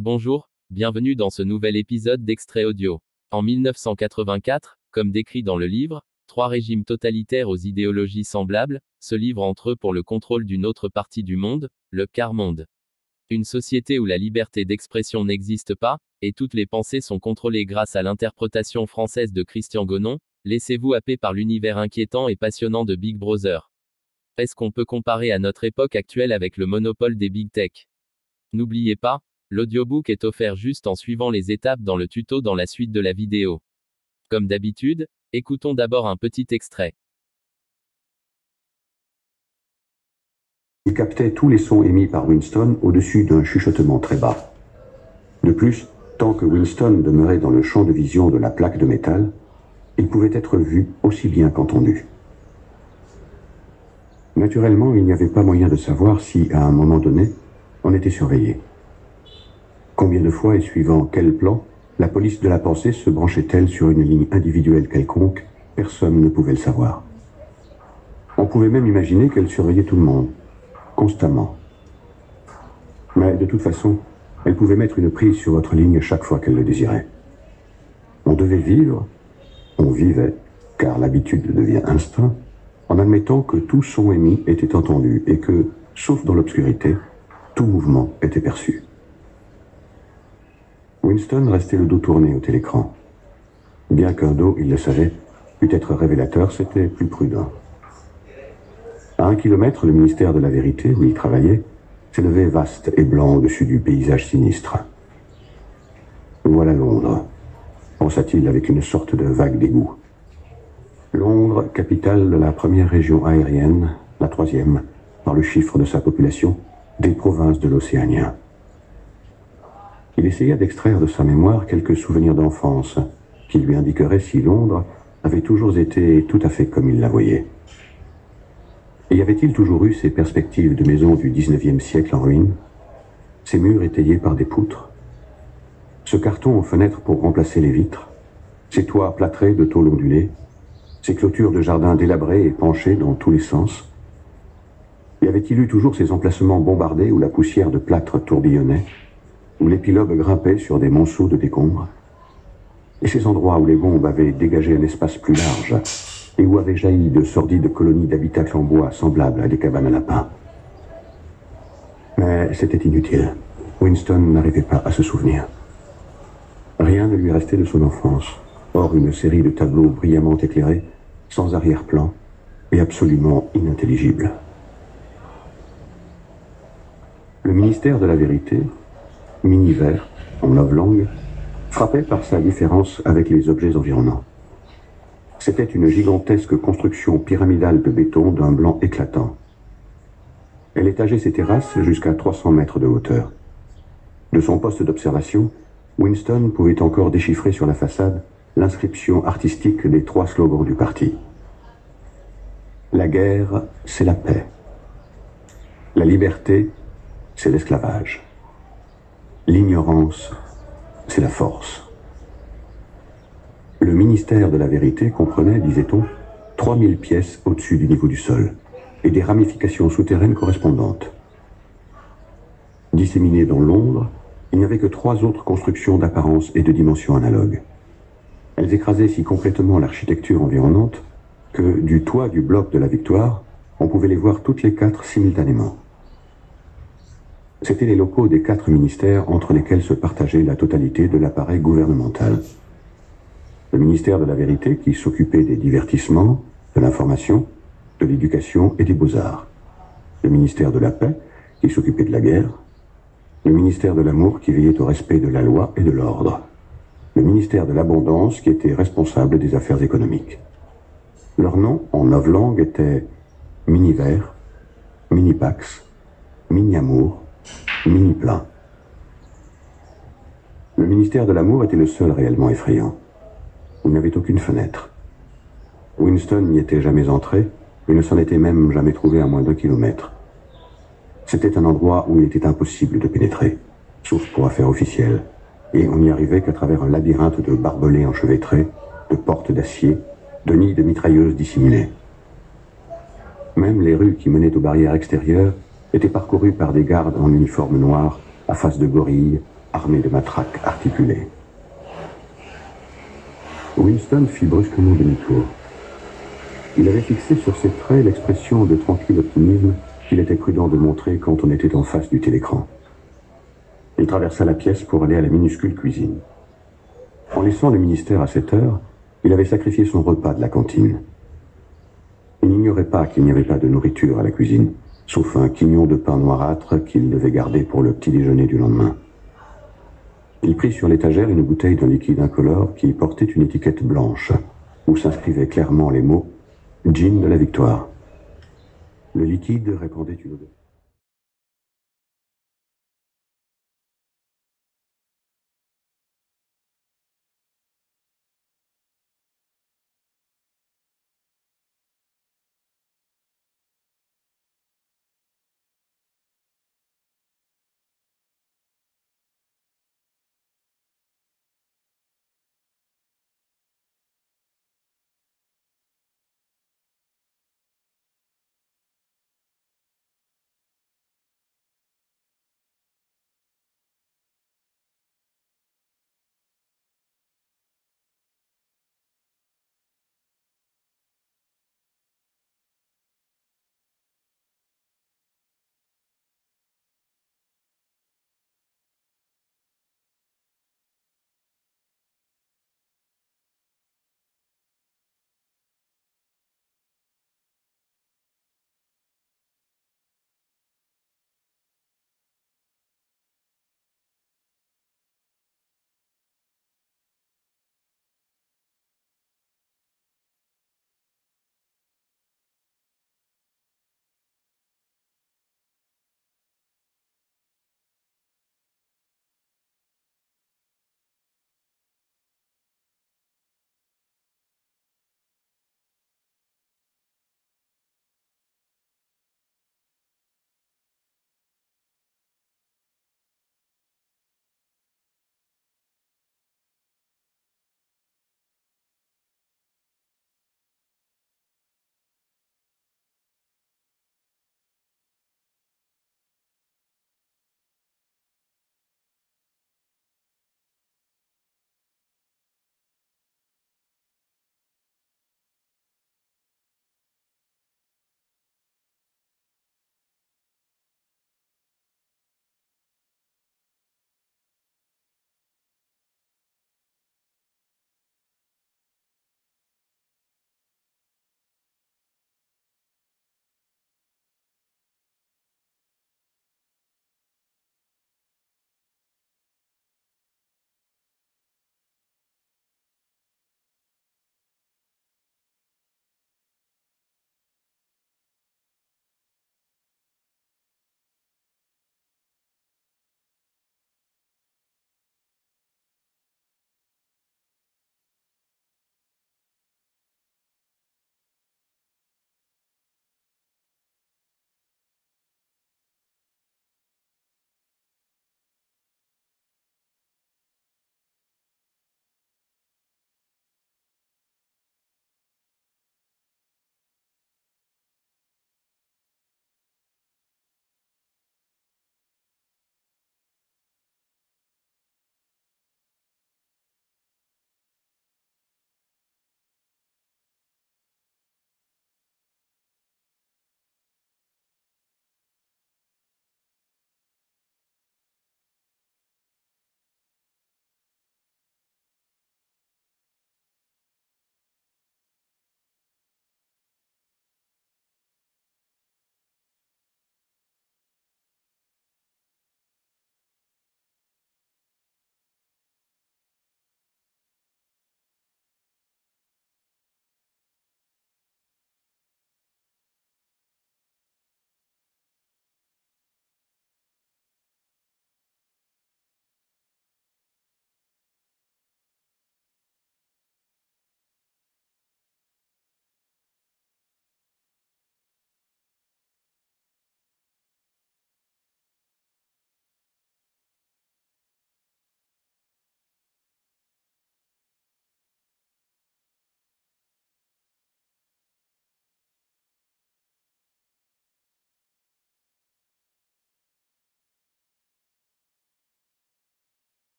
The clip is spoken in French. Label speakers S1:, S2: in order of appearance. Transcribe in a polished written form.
S1: Bonjour, bienvenue dans ce nouvel épisode d'Extrait Audio. En 1984, comme décrit dans le livre, trois régimes totalitaires aux idéologies semblables se livrent entre eux pour le contrôle d'une autre partie du monde, le quart-monde. Une société où la liberté d'expression n'existe pas, et toutes les pensées sont contrôlées grâce à l'interprétation française de Christian Gonon, laissez-vous happer par l'univers inquiétant et passionnant de Big Brother. Est-ce qu'on peut comparer à notre époque actuelle avec le monopole des Big Tech? N'oubliez pas, l'audiobook est offert juste en suivant les étapes dans le tuto dans la suite de la vidéo. Comme d'habitude, écoutons d'abord un petit extrait.
S2: Il captait tous les sons émis par Winston au-dessus d'un chuchotement très bas. De plus, tant que Winston demeurait dans le champ de vision de la plaque de métal, il pouvait être vu aussi bien qu'entendu. Naturellement, il n'y avait pas moyen de savoir si, à un moment donné, on était surveillé. Combien de fois et suivant quel plan, la police de la pensée se branchait-elle sur une ligne individuelle quelconque? Personne ne pouvait le savoir. On pouvait même imaginer qu'elle surveillait tout le monde, constamment. Mais de toute façon, elle pouvait mettre une prise sur votre ligne chaque fois qu'elle le désirait. On devait vivre, on vivait, car l'habitude devient instinct, en admettant que tout son émis était entendu et que, sauf dans l'obscurité, tout mouvement était perçu. Winston restait le dos tourné au télécran. Bien qu'un dos, il le savait, pût être révélateur, c'était plus prudent. À 1 kilomètre, le ministère de la Vérité, où il travaillait, s'élevait vaste et blanc au-dessus du paysage sinistre. Voilà Londres, pensa-t-il avec une sorte de vague dégoût. Londres, capitale de la première région aérienne, la troisième, par le chiffre de sa population, des provinces de l'Océania. Il essaya d'extraire de sa mémoire quelques souvenirs d'enfance qui lui indiqueraient si Londres avait toujours été tout à fait comme il la voyait. Et y avait-il toujours eu ces perspectives de maisons du XIXe siècle en ruine, ces murs étayés par des poutres, ce carton aux fenêtres pour remplacer les vitres, ces toits plâtrés de tôle ondulée, ces clôtures de jardins délabrées et penchées dans tous les sens? Y avait-il eu toujours ces emplacements bombardés où la poussière de plâtre tourbillonnait, où l'épilogue grimpait sur des monceaux de décombres, et ces endroits où les bombes avaient dégagé un espace plus large, et où avaient jailli de sordides colonies d'habitacles en bois semblables à des cabanes à lapins? Mais c'était inutile. Winston n'arrivait pas à se souvenir. Rien ne lui restait de son enfance, hors une série de tableaux brillamment éclairés, sans arrière-plan, et absolument inintelligibles. Le ministère de la Vérité, Mini-Vert, en novlangue, frappait par sa différence avec les objets environnants. C'était une gigantesque construction pyramidale de béton d'un blanc éclatant. Elle étageait ses terrasses jusqu'à 300 mètres de hauteur. De son poste d'observation, Winston pouvait encore déchiffrer sur la façade l'inscription artistique des 3 slogans du parti. La guerre, c'est la paix. La liberté, c'est l'esclavage. L'ignorance, c'est la force. Le ministère de la Vérité comprenait, disait-on, 3000 pièces au-dessus du niveau du sol, et des ramifications souterraines correspondantes. Disséminées dans Londres, il n'y avait que 3 autres constructions d'apparence et de dimension analogues. Elles écrasaient si complètement l'architecture environnante que, du toit du bloc de la Victoire, on pouvait les voir toutes les 4 simultanément. C'étaient les locaux des 4 ministères entre lesquels se partageait la totalité de l'appareil gouvernemental. Le ministère de la Vérité qui s'occupait des divertissements, de l'information, de l'éducation et des beaux-arts. Le ministère de la Paix qui s'occupait de la guerre. Le ministère de l'Amour qui veillait au respect de la loi et de l'ordre. Le ministère de l'Abondance qui était responsable des affaires économiques. Leur nom en novlangue était Mini-Vert, Mini-Pax, Mini-Amour, Mini-Plein. Le ministère de l'Amour était le seul réellement effrayant. Il n'avait aucune fenêtre. Winston n'y était jamais entré et ne s'en était même jamais trouvé à moins d'1 kilomètre. C'était un endroit où il était impossible de pénétrer, sauf pour affaires officielles, et on n'y arrivait qu'à travers un labyrinthe de barbelés enchevêtrés, de portes d'acier, de nids de mitrailleuses dissimulées. Même les rues qui menaient aux barrières extérieures étaient parcourues par des gardes en uniforme noir, à face de gorille, armé de matraques articulées. Winston fit brusquement demi-tour. Il avait fixé sur ses traits l'expression de tranquille optimisme qu'il était prudent de montrer quand on était en face du télécran. Il traversa la pièce pour aller à la minuscule cuisine. En laissant le ministère à 7 heures, il avait sacrifié son repas de la cantine. Il n'ignorait pas qu'il n'y avait pas de nourriture à la cuisine, sauf un quignon de pain noirâtre qu'il devait garder pour le petit déjeuner du lendemain. Il prit sur l'étagère une bouteille d'un liquide incolore qui portait une étiquette blanche, où s'inscrivaient clairement les mots « Gin de la victoire ». Le liquide répandait une odeur.